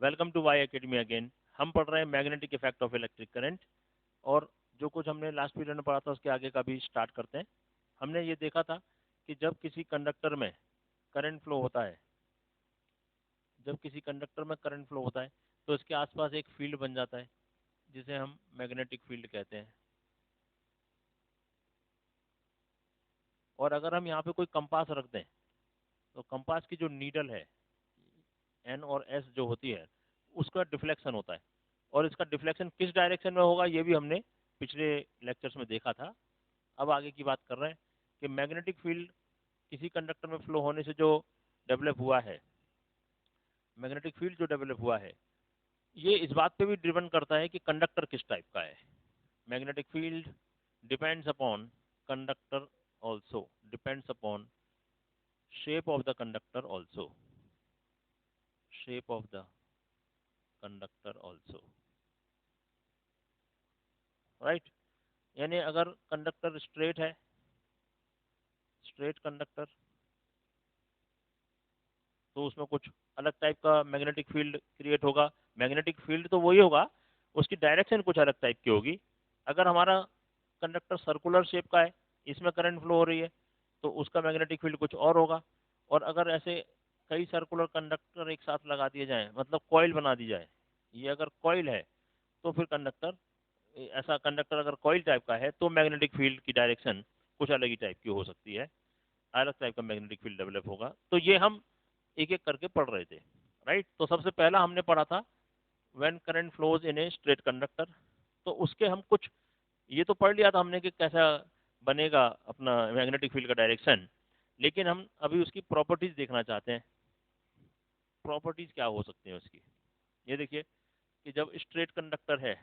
Welcome to Y academy again. हम पढ़ रहे हैं magnetic effect of electric current, और जो कुछ हमने लास्ट पीरियड में पढ़ा था उसके आगे का भी स्टार्ट करते हैं। हमने ये देखा था कि जब किसी कंडक्टर में करंट फ्लो होता है, तो इसके आसपास एक फील्ड बन जाता है जिसे हम मैग्नेटिक फील्ड कहते हैं। और अगर हम यहाँ पे कोई कंपास रख दें तो कंपास की जो नीडल है एन और एस जो होती है उसका डिफ्लेक्शन होता है, और इसका डिफ्लेक्शन किस डायरेक्शन में होगा ये भी हमने पिछले लेक्चर्स में देखा था। अब आगे की बात कर रहे हैं कि मैग्नेटिक फील्ड किसी कंडक्टर में फ्लो होने से जो डेवलप हुआ है, मैग्नेटिक फील्ड जो डेवलप हुआ है ये इस बात पे भी डिपेंड करता है कि कंडक्टर किस टाइप का है। Magnetic field depends upon conductor also, depends upon shape of the conductor also, shape of the conductor also, right. यानी अगर कंडक्टर स्ट्रेट है, स्ट्रेट कंडक्टर, तो उसमें कुछ अलग टाइप का मैग्नेटिक फील्ड क्रिएट होगा। मैग्नेटिक फील्ड तो वही होगा, उसकी डायरेक्शन कुछ अलग टाइप की होगी। अगर हमारा कंडक्टर सर्कुलर शेप का है, इसमें करंट फ्लो हो रही है, तो उसका मैग्नेटिक फील्ड कुछ और होगा। और अगर ऐसे कई सर्कुलर कंडक्टर एक साथ लगा दिए जाएं, मतलब कॉइल बना दी जाए, ये अगर कॉइल है तो फिर कंडक्टर, ऐसा कंडक्टर अगर कॉइल टाइप का है तो मैग्नेटिक फील्ड की डायरेक्शन कुछ अलग ही टाइप की हो सकती है, अलग टाइप का मैग्नेटिक फील्ड डेवलप होगा। तो ये हम एक एक करके पढ़ रहे थे, राइट। तो सबसे पहला हमने पढ़ा था when current flows in a straight conductor. तो उसके हम कुछ ये तो पढ़ लिया था हमने कि कैसा बनेगा अपना मैग्नेटिक फील्ड का डायरेक्शन, लेकिन हम अभी उसकी प्रॉपर्टीज देखना चाहते हैं। प्रॉपर्टीज क्या हो सकती हैं उसकी। ये देखिए कि जब स्ट्रेट कंडक्टर है,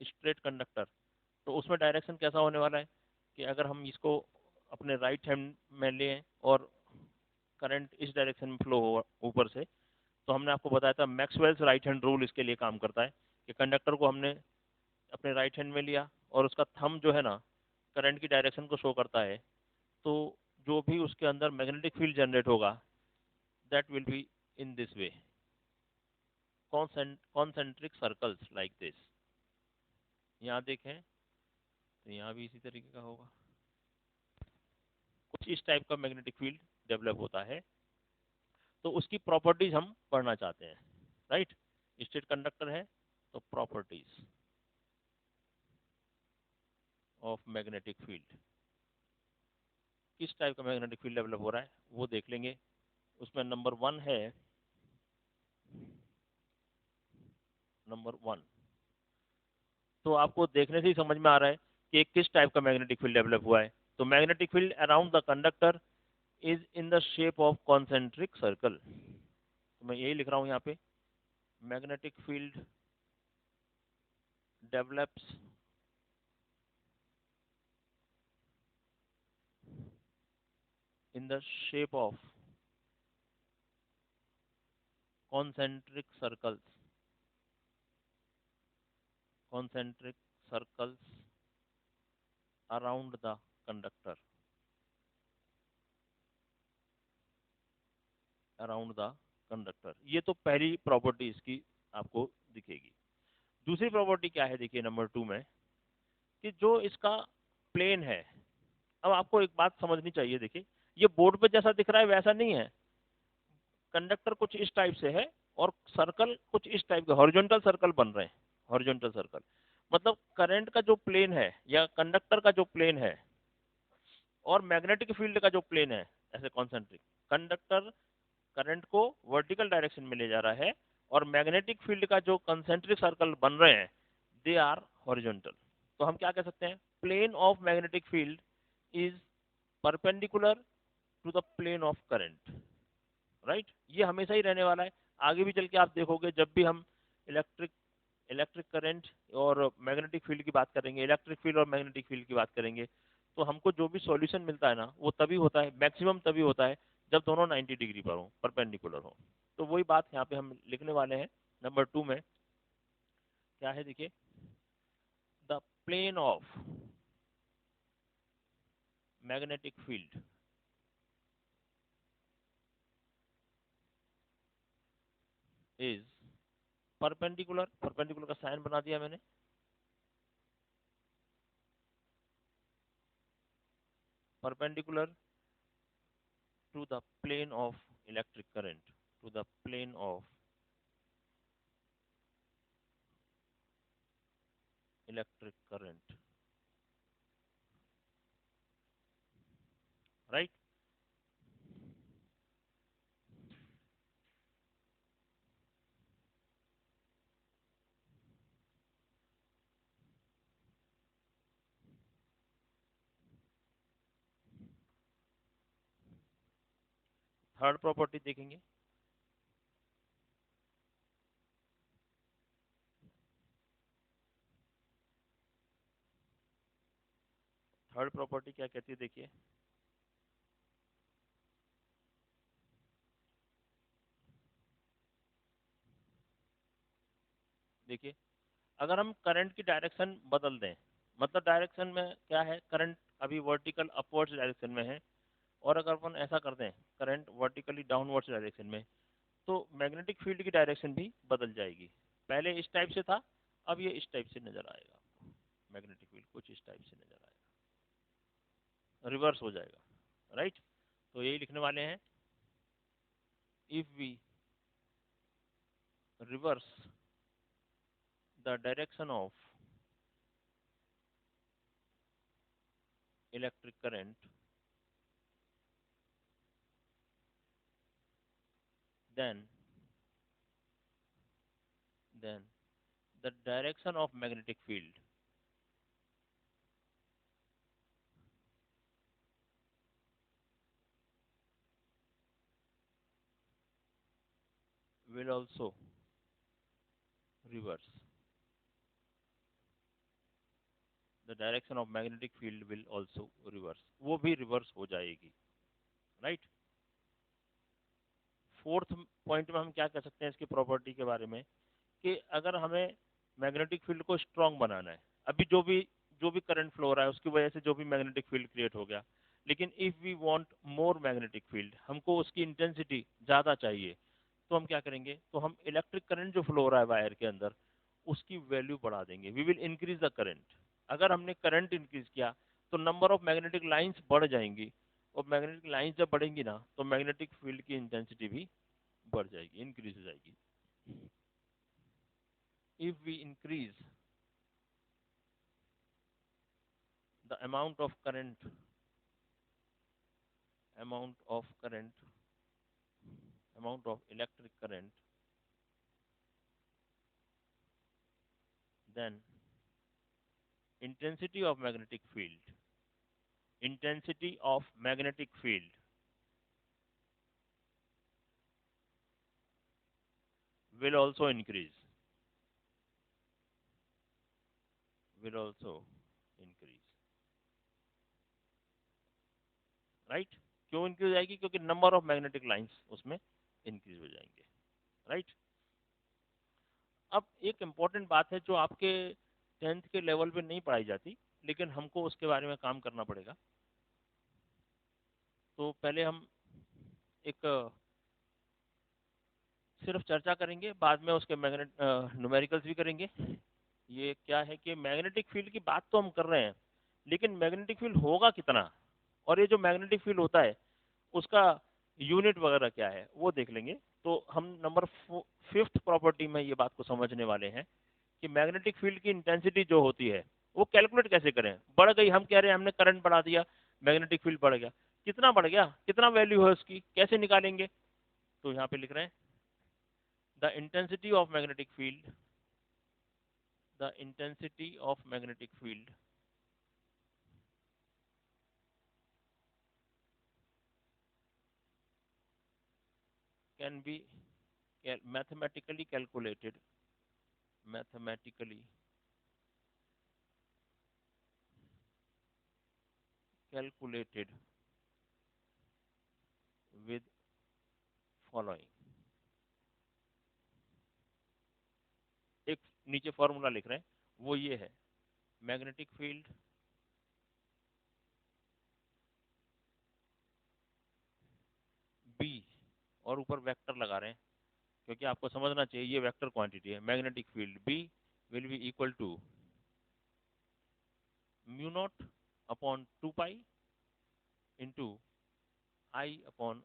स्ट्रेट कंडक्टर, तो उसमें डायरेक्शन कैसा होने वाला है कि अगर हम इसको अपने राइट हैंड में लें और करंट इस डायरेक्शन में फ्लो हो ऊपर से, तो हमने आपको बताया था मैक्सवेल्स राइट हैंड रूल इसके लिए काम करता है कि कंडक्टर को हमने अपने राइट हैंड में लिया और उसका थंब जो है ना करंट की डायरेक्शन को शो करता है, तो जो भी उसके अंदर मैग्नेटिक फील्ड जनरेट होगा that will be in this way, concentric circles like this. यहाँ देखें तो यहाँ भी इसी तरीके का होगा, कुछ इस टाइप का मैग्नेटिक फील्ड डेवलप होता है। तो उसकी प्रॉपर्टीज हम पढ़ना चाहते हैं, राइट। स्टेट कंडक्टर है तो प्रॉपर्टीज ऑफ मैग्नेटिक फील्ड, किस टाइप का मैग्नेटिक फील्ड डेवलप हो रहा है वो देख लेंगे। उसमें नंबर वन, तो आपको देखने से ही समझ में आ रहा है कि किस टाइप का मैग्नेटिक फील्ड डेवलप हुआ है। तो magnetic field around the conductor is in the shape of concentric circle. तो मैं यही लिख रहा हूँ यहाँ पे, magnetic field develops in the shape of concentric circles, concentric circles around the conductor, around the conductor। ये तो पहली प्रॉपर्टी इसकी आपको दिखेगी। दूसरी प्रॉपर्टी क्या है देखिए नंबर 2 में, कि जो इसका प्लेन है। अब आपको एक बात समझनी चाहिए, देखिए ये बोर्ड पे जैसा दिख रहा है वैसा नहीं है। कंडक्टर कुछ इस टाइप से है और सर्कल कुछ इस टाइप के हॉरिजॉन्टल सर्कल बन रहे हैं। हॉरिजॉन्टल सर्कल मतलब करंट का जो प्लेन है या कंडक्टर का जो प्लेन है और मैग्नेटिक फील्ड का जो प्लेन है, ऐसे कॉन्सेंट्रिक, कंडक्टर करंट को वर्टिकल डायरेक्शन में ले जा रहा है और मैग्नेटिक फील्ड का जो कंसेंट्रिक सर्कल बन रहे हैं दे आर हॉरिजॉन्टल। तो हम क्या कह सकते हैं, plane of magnetic field is perpendicular to the plane of current, right. ये हमेशा ही रहने वाला है। आगे भी चल के आप देखोगे जब भी हम इलेक्ट्रिक इलेक्ट्रिक करंट और मैग्नेटिक फील्ड की बात करेंगे, इलेक्ट्रिक फील्ड और मैग्नेटिक फील्ड की बात करेंगे, तो हमको जो भी सॉल्यूशन मिलता है ना वो तभी होता है, मैक्सिमम तभी होता है जब दोनों 90 डिग्री पर हो, परपेंडिकुलर हो। तो वही बात यहाँ पे हम लिखने वाले हैं नंबर 2 में। क्या है देखिए, the plane of magnetic field, is perpendicular, perpendicular का साइन बना दिया मैंने, perpendicular to the plane of electric current, to the plane of electric current, right? Third property देखेंगे, थर्ड प्रॉपर्टी क्या कहती है देखिए, देखिए अगर हम करंट की डायरेक्शन बदल दें, मतलब डायरेक्शन में क्या है, करंट अभी वर्टिकल अपवर्ड्स डायरेक्शन में है, और अगर अपन ऐसा कर दें करंट वर्टिकली डाउनवर्ड्स डायरेक्शन में, तो मैग्नेटिक फील्ड की डायरेक्शन भी बदल जाएगी। पहले इस टाइप से था, अब ये इस टाइप से नजर आएगा आपको, मैग्नेटिक फील्ड कुछ इस टाइप से नजर आएगा, रिवर्स हो जाएगा, राइट? तो यही लिखने वाले हैं, if we reverse the direction of electric current, then then the direction of magnetic field will also reverse, the direction of magnetic field will also reverse, वो भी रिवर्स हो जाएगी, राइट? फोर्थ पॉइंट में हम क्या कह सकते हैं इसकी प्रॉपर्टी के बारे में, कि अगर हमें मैग्नेटिक फील्ड को स्ट्रांग बनाना है, अभी जो भी करंट फ्लो हो रहा है उसकी वजह से जो भी मैग्नेटिक फील्ड क्रिएट हो गया, लेकिन if we want more magnetic field, हमको उसकी इंटेंसिटी ज़्यादा चाहिए, तो हम क्या करेंगे, तो हम इलेक्ट्रिक करंट जो फ्लो हो रहा है वायर के अंदर उसकी वैल्यू बढ़ा देंगे, we will increase the current. अगर हमने करंट इंक्रीज किया तो नंबर ऑफ मैग्नेटिक लाइंस बढ़ जाएंगी, और मैग्नेटिक लाइंस जब बढ़ेंगी ना तो मैग्नेटिक फील्ड की इंटेंसिटी भी बढ़ जाएगी, इंक्रीज हो जाएगी। if we increase the amount of current, amount of electric current, then intensity of magnetic field, intensity of magnetic field will also increase, will also increase, right? क्यों increase हो जाएगी, क्योंकि नंबर ऑफ मैग्नेटिक लाइंस उसमें increase हो जाएंगे, right? अब एक important बात है जो आपके 10th के लेवल पे नहीं पढ़ाई जाती, लेकिन हमको उसके बारे में काम करना पड़ेगा। तो पहले हम एक सिर्फ चर्चा करेंगे, बाद में उसके न्यूमेरिकल्स भी करेंगे। ये क्या है कि मैग्नेटिक फील्ड की बात तो हम कर रहे हैं, लेकिन मैग्नेटिक फील्ड होगा कितना, और ये जो मैग्नेटिक फील्ड होता है उसका यूनिट वगैरह क्या है वो देख लेंगे। तो हम नंबर 5th प्रॉपर्टी में ये बात को समझने वाले हैं कि मैग्नेटिक फील्ड की इंटेंसिटी जो होती है वो कैलकुलेट कैसे करें। बढ़ गई, हम कह रहे हैं हमने करंट बढ़ा दिया, मैग्नेटिक फील्ड बढ़ गया, कितना बढ़ गया, कितना वैल्यू है उसकी, कैसे निकालेंगे? तो यहाँ पे लिख रहे हैं the intensity of magnetic field, the intensity of magnetic field can be mathematically calculated, mathematically calculated with following। एक नीचे फॉर्मूला लिख रहे हैं, वो ये है, मैग्नेटिक फील्ड बी, और ऊपर वेक्टर लगा रहे हैं, क्योंकि आपको समझना चाहिए ये वेक्टर क्वांटिटी है। Magnetic field B will be equal to mu naught upon 2 pi into I/R।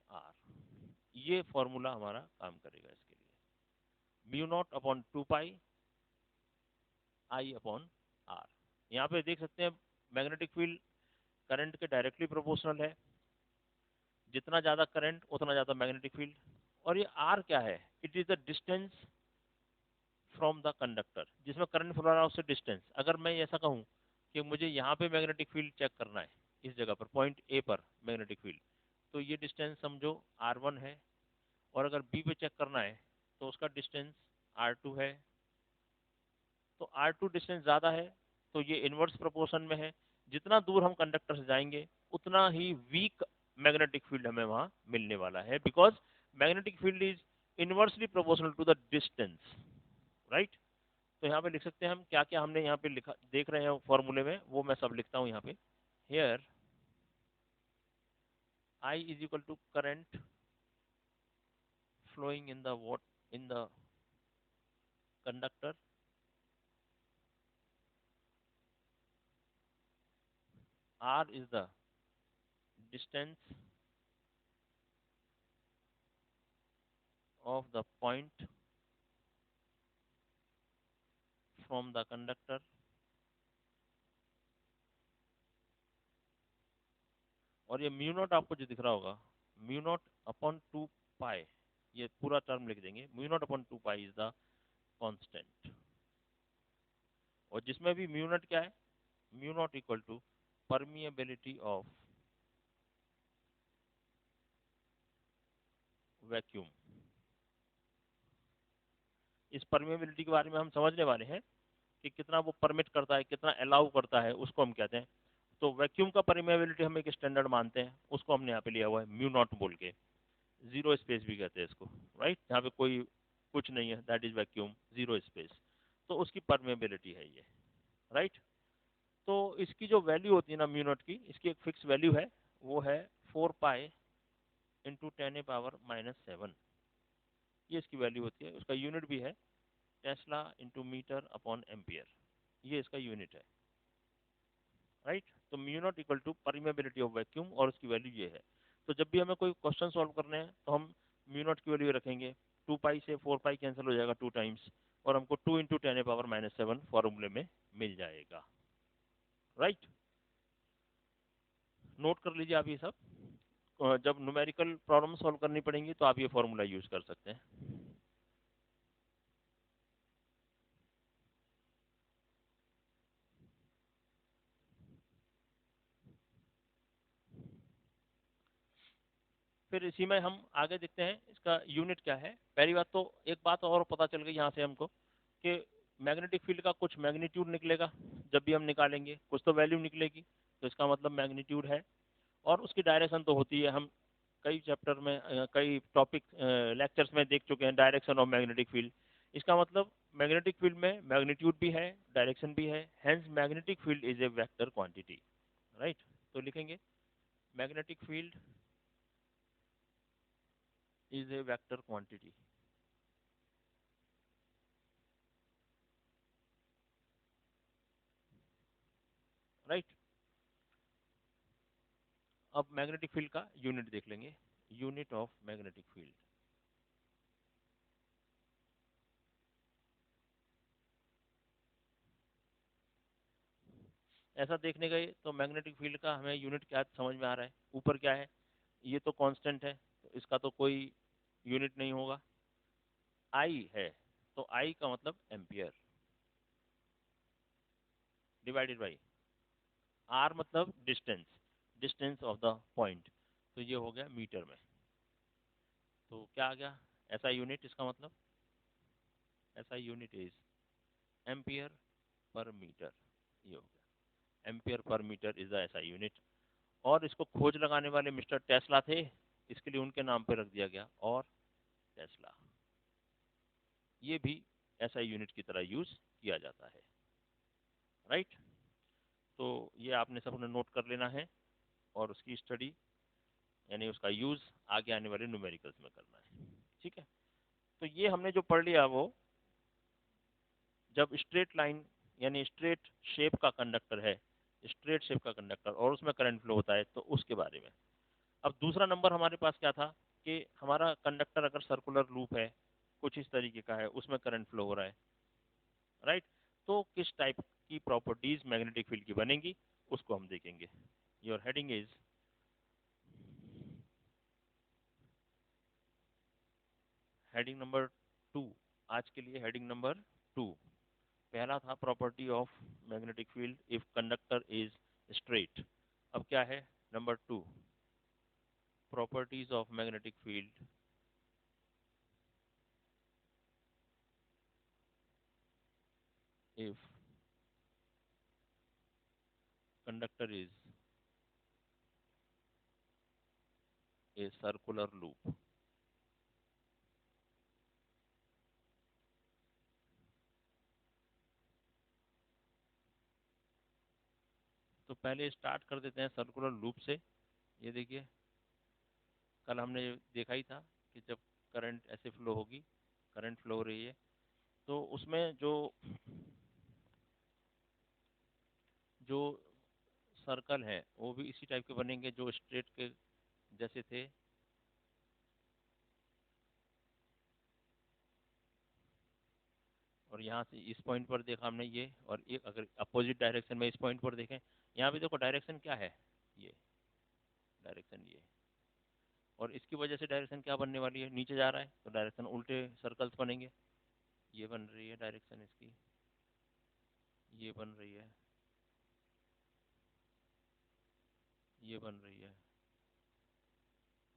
ये फॉर्मूला हमारा काम करेगा इसके लिए। Mu naught upon 2 pi I/R। यहाँ पे देख सकते हैं मैग्नेटिक फील्ड करंट के डायरेक्टली प्रोपोर्शनल है। जितना ज़्यादा करंट उतना ज़्यादा मैग्नेटिक फील्ड। और ये R क्या है? It is the distance from the conductor. जिसमें करंट फ्लो रहा है उससे डिस्टेंस। अगर मैं ऐसा कहूँ कि मुझे यहाँ पे मैग्नेटिक फील्ड चेक करना है, इस जगह पर पॉइंट A पर मैग्नेटिक फील्ड, तो ये डिस्टेंस समझो R1 है। और अगर B पे चेक करना है तो उसका डिस्टेंस R2 है। तो R2 डिस्टेंस ज़्यादा है तो ये इनवर्स प्रोपोर्शन में है। जितना दूर हम कंडक्टर से जाएंगे उतना ही वीक मैग्नेटिक फील्ड हमें वहाँ मिलने वाला है, because magnetic field is inversely proportional to the distance, right. तो यहाँ पे लिख सकते हैं हम क्या क्या हमने यहाँ पे लिखा देख रहे हैं फॉर्मूले में, वो मैं सब लिखता हूँ यहाँ पे। Here I is equal to current flowing in the conductor, R is the distance of the point from the conductor, और ये म्यू नॉट आपको जो दिख रहा होगा, म्यू नॉट अपॉन 2 पाई, ये पूरा टर्म लिख देंगे। Mu naught upon 2 pi is the constant. और जिसमें भी म्यू नॉट क्या है? Mu naught equal to permeability of vacuum. इस परमिएबिलिटी के बारे में हम समझने वाले हैं कि कितना वो परमिट करता है, कितना अलाउ करता है, उसको हम कहते हैं। तो वैक्यूम का परमिएबिलिटी हम एक स्टैंडर्ड मानते हैं, उसको हमने यहाँ पे लिया हुआ है म्यू नॉट बोल के। जीरो स्पेस भी कहते हैं इसको, राइट। यहाँ पे कोई कुछ नहीं है, that is vacuum, zero space. तो उसकी परमेबिलिटी है ये, राइट। तो इसकी जो वैल्यू होती है ना म्यू नॉट की, इसकी एक फिक्स वैल्यू है, वो है 4 पाई इंटू 10⁻⁻⁷। ये इसकी वैल्यू होती है। उसका यूनिट भी है tesla into metre upon ampere, ये इसका यूनिट है, राइट। तो mu naught equal to permeability of vacuum, और उसकी वैल्यू ये है। तो जब भी हमें कोई क्वेश्चन सॉल्व करने हैं तो हम म्यू नॉट की वैल्यू रखेंगे। 2 पाई से 4 पाई कैंसिल हो जाएगा 2 टाइम्स, और हमको 2 इंटू 10⁻⁷ फॉर्मूले में मिल जाएगा, राइट। नोट कर लीजिए आप ये सब। जब न्यूमेरिकल प्रॉब्लम सॉल्व करनी पड़ेंगी तो आप ये फॉर्मूला यूज कर सकते हैं। फिर इसी में हम आगे देखते हैं इसका यूनिट क्या है। पहली बात तो एक बात और पता चल गई यहाँ से हमको कि मैग्नेटिक फील्ड का कुछ मैग्नीट्यूड निकलेगा जब भी हम निकालेंगे, कुछ तो वैल्यू निकलेगी, तो इसका मतलब मैग्नीट्यूड है। और उसकी डायरेक्शन तो होती है, हम कई चैप्टर में कई टॉपिक लेक्चर्स में देख चुके हैं, डायरेक्शन ऑफ मैग्नेटिक फील्ड। इसका मतलब मैग्नेटिक फील्ड में मैग्नीट्यूड भी है, डायरेक्शन भी है, hence magnetic field is a vector quantity, right. तो लिखेंगे magnetic field is a vector quantity, right. अब मैग्नेटिक फील्ड का यूनिट देख लेंगे, यूनिट ऑफ मैग्नेटिक फील्ड। ऐसा देखने गए तो मैग्नेटिक फील्ड का हमें यूनिट क्या समझ में आ रहा है? ऊपर क्या है? ये तो कांस्टेंट है, तो इसका तो कोई यूनिट नहीं होगा। आई है तो आई का मतलब एम्पियर डिवाइडेड बाई आर मतलब distance, distance of the point, तो ये हो गया मीटर में। तो क्या आ गया ऐसा यूनिट? इसका मतलब ऐसा unit is ampere per metre, ये हो गया ampere per metre is the ऐसा यूनिट। और इसको खोज लगाने वाले मिस्टर टेस्ला थे, इसके लिए उनके नाम पर रख दिया गया और टेस्ला। ये भी ऐसा यूनिट की तरह यूज किया जाता है, राइट। तो ये आपने सबने नोट कर लेना है, और उसकी स्टडी यानी उसका यूज आगे आने वाले न्यूमेरिकल्स में करना है, ठीक है। तो ये हमने जो पढ़ लिया वो जब स्ट्रेट लाइन यानी स्ट्रेट शेप का कंडक्टर है, स्ट्रेट शेप का कंडक्टर और उसमें करंट फ्लो होता है, तो उसके बारे में। अब दूसरा नंबर हमारे पास क्या था कि हमारा कंडक्टर अगर सर्कुलर लूप है, कुछ इस तरीके का है, उसमें करंट फ्लो हो रहा है, राइट। तो किस टाइप की प्रॉपर्टीज मैग्नेटिक फील्ड की बनेंगी उसको हम देखेंगे। Your heading is heading number 2। आज के लिए हेडिंग नंबर 2। पहला था property of magnetic field if conductor is straight. अब क्या है number 2, properties of magnetic field if conductor is a circular loop। तो पहले स्टार्ट कर देते हैं सर्कुलर लूप से। ये देखिए, कल हमने देखा ही था कि जब करंट ऐसे फ्लो होगी, करंट फ्लो हो रही है, तो उसमें जो जो सर्कल है वो भी इसी टाइप के बनेंगे जो स्ट्रेट के जैसे थे। और यहाँ से इस पॉइंट पर देखा हमने ये, और एक अगर अपोजिट डायरेक्शन में इस पॉइंट पर देखें, यहाँ भी देखो डायरेक्शन क्या है, ये डायरेक्शन ये, और इसकी वजह से डायरेक्शन क्या बनने वाली है, नीचे जा रहा है तो डायरेक्शन उल्टे सर्कल्स बनेंगे। ये बन रही है डायरेक्शन इसकी, ये बन रही है, ये बन रही है,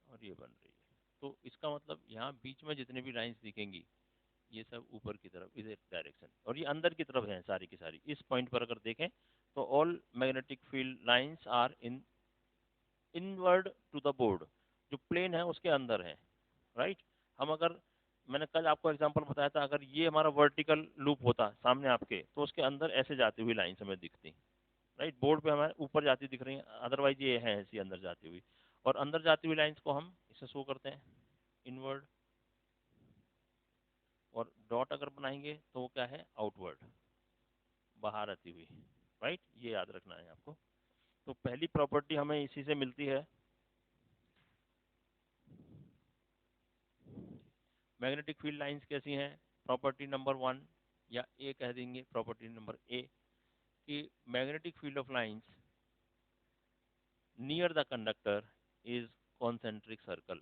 और ये बन रही है। तो इसका मतलब यहाँ बीच में जितने भी लाइंस दिखेंगी ये सब ऊपर की तरफ इधर डायरेक्शन, और ये अंदर की तरफ है सारी की सारी। इस पॉइंट पर अगर देखें तो all magnetic field lines are in inward to the board, जो प्लेन है उसके अंदर है, राइट। हम अगर, मैंने कल आपको एग्जांपल बताया था, अगर ये हमारा वर्टिकल लूप होता सामने आपके तो उसके अंदर ऐसे जाती हुई लाइंस हमें दिखती, राइट। बोर्ड पे हमारे ऊपर जाती दिख रही है, अदरवाइज ये है ऐसी अंदर जाती हुई, और अंदर जाती हुई लाइंस को हम इसे शो करते हैं इनवर्ड, और डॉट अगर बनाएंगे तो वो क्या है, आउटवर्ड, बाहर आती हुई, राइट। ये याद रखना है आपको। तो पहली प्रॉपर्टी हमें इसी से मिलती है। मैग्नेटिक फील्ड लाइंस कैसी हैं, प्रॉपर्टी नंबर 1 या ए कह देंगे, प्रॉपर्टी नंबर ए, कि magnetic field of lines near the conductor is concentric circle.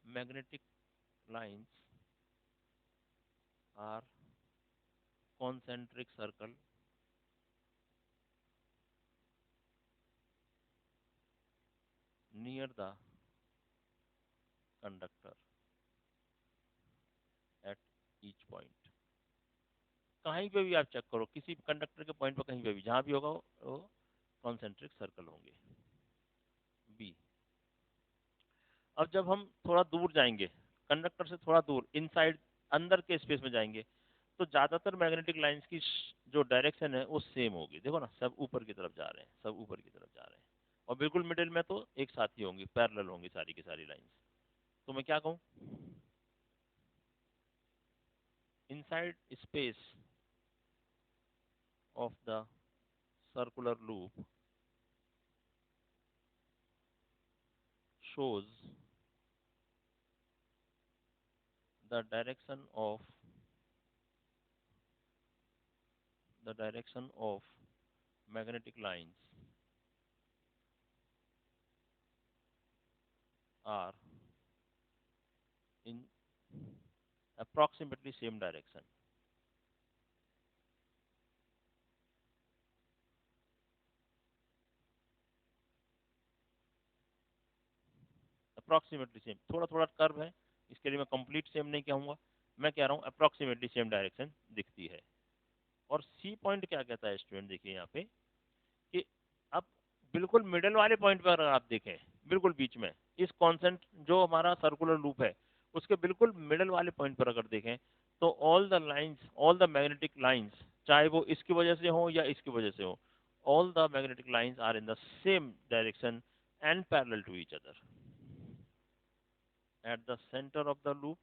Magnetic lines are concentric circle near the conductor at each point। कहीं पे भी आप चेक करो, किसी कंडक्टर के पॉइंट पर कहीं पे भी जहां भी होगा वो कॉन्सेंट्रिक सर्कल होंगे। बी, अब जब हम थोड़ा दूर जाएंगे, कंडक्टर से थोड़ा दूर इनसाइड अंदर के स्पेस में जाएंगे, तो ज्यादातर मैग्नेटिक लाइंस की जो डायरेक्शन है वो सेम होगी। देखो ना, सब ऊपर की तरफ जा रहे हैं, सब ऊपर की तरफ जा रहे हैं, और बिल्कुल मिडिल में तो एक साथ ही होंगी, पैरेलल होंगी सारी की सारी लाइंस। तो मैं क्या कहूँ, inside space of the circular loop shows the direction of magnetic lines are in approximately same direction। Approximately same, थोड़ा थोड़ा कर्व है, इसके लिए मैं कंप्लीट सेम नहीं कहूंगा, मैं कह रहा हूँ अप्रोक्सीमेटली सेम डायरेक्शन दिखती है। और सी पॉइंट क्या कहता है स्टूडेंट, देखिए यहाँ पे कि अब बिल्कुल मिडल वाले पॉइंट पर अगर आप देखें, बिल्कुल बीच में इस कॉन्सेंट जो हमारा सर्कुलर लूप है उसके बिल्कुल मिडल वाले पॉइंट पर अगर देखें, तो all the lines, all the magnetic lines, चाहे वो इसकी वजह से हो या इसकी वजह से हो, all the magnetic lines are in the same direction and parallel to each other. at the center of the loop,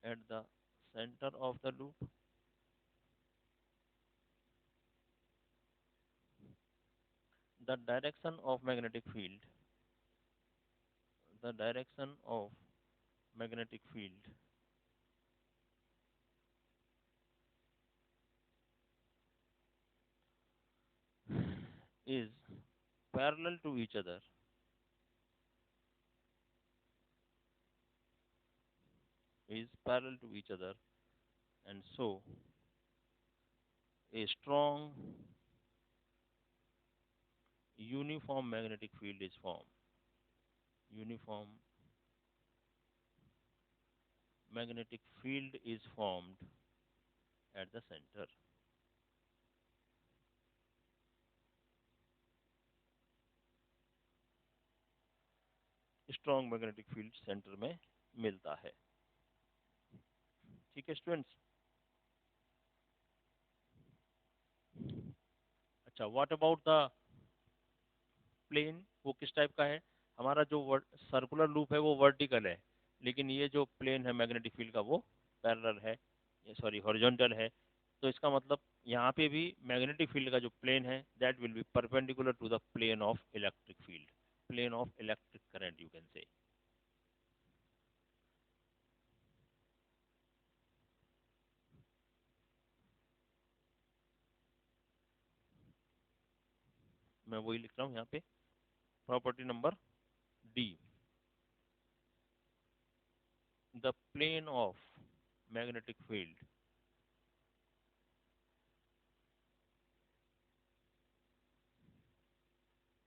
at the center of the loop, the direction of magnetic field, the direction of magnetic field is parallel to each other, is parallel to each other, and so a strong uniform magnetic field is formed. Uniform magnetic field is formed at the center. Strong magnetic field centre में मिलता है। ठीक है students. अच्छा, what about the plane, वो किस type का है? हमारा जो सर्कुलर लूप है वो वर्टिकल है, लेकिन ये जो प्लेन है मैग्नेटिक फील्ड का वो पैरेलल है, सॉरी हॉरिजॉन्टल है। तो इसका मतलब यहाँ पे भी मैग्नेटिक फील्ड का जो प्लेन है that will be perpendicular to the plane of electric field, plane of electric current you can say. मैं वही लिख रहा हूँ यहाँ पे, property number D, the plane of magnetic field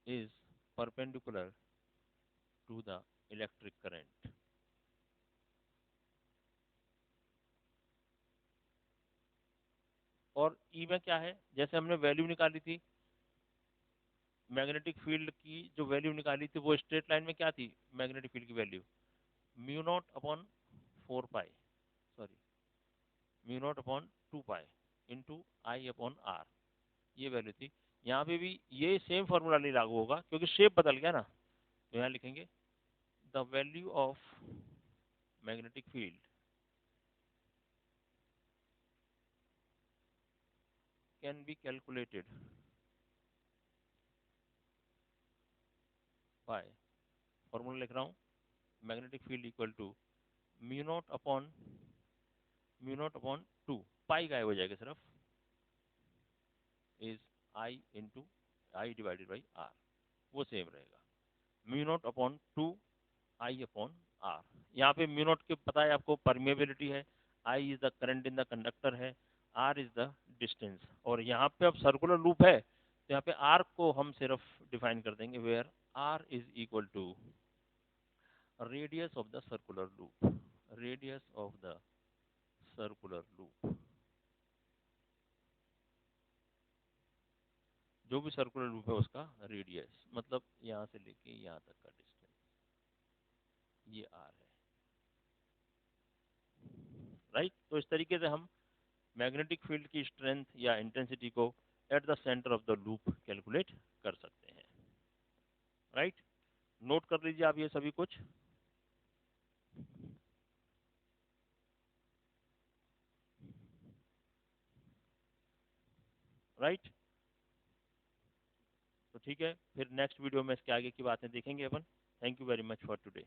is perpendicular to the electric current। और ई में क्या है, जैसे हमने वैल्यू निकाली थी मैग्नेटिक फील्ड की, जो वैल्यू निकाली थी वो स्ट्रेट लाइन में क्या थी, मैग्नेटिक फील्ड की value mu naught upon 4 pi, sorry mu naught upon 2 pi into I upon R, ये वैल्यू थी। यहाँ पे भी ये सेम फॉर्मूला नहीं लागू होगा क्योंकि शेप बदल गया ना, तो यहाँ लिखेंगे the value of magnetic field can be calculated by, formula लिख रहा हूँ, magnetic field equal to mu naught upon 2, pi गायब हो जाएगा सिर्फ, is I into I divided by R, वो सेम रहेगा, mu naught upon 2 I upon R. यहाँ पे म्यू नॉट के पता है आपको परमिएबिलिटी है, I is the current in the conductor है, आर इज द डिस्टेंस। और यहाँ पे अब सर्कुलर लूप है तो यहाँ पे आर को हम सिर्फ डिफाइन कर देंगे, where R is equal to radius of the circular loop, radius of the circular loop, जो भी सर्कुलर लूप है उसका रेडियस, मतलब यहाँ से लेके यहाँ तक का डिस्टेंस, ये आर है, राइट। तो इस तरीके से हम मैग्नेटिक फील्ड की स्ट्रेंथ या इंटेंसिटी को at the centre of the loop calculate कर सकते हैं, राइट। नोट कर लीजिए आप ये सभी कुछ, राइट। तो ठीक है, फिर नेक्स्ट वीडियो में इसके आगे की बातें देखेंगे अपन। Thank you very much for today.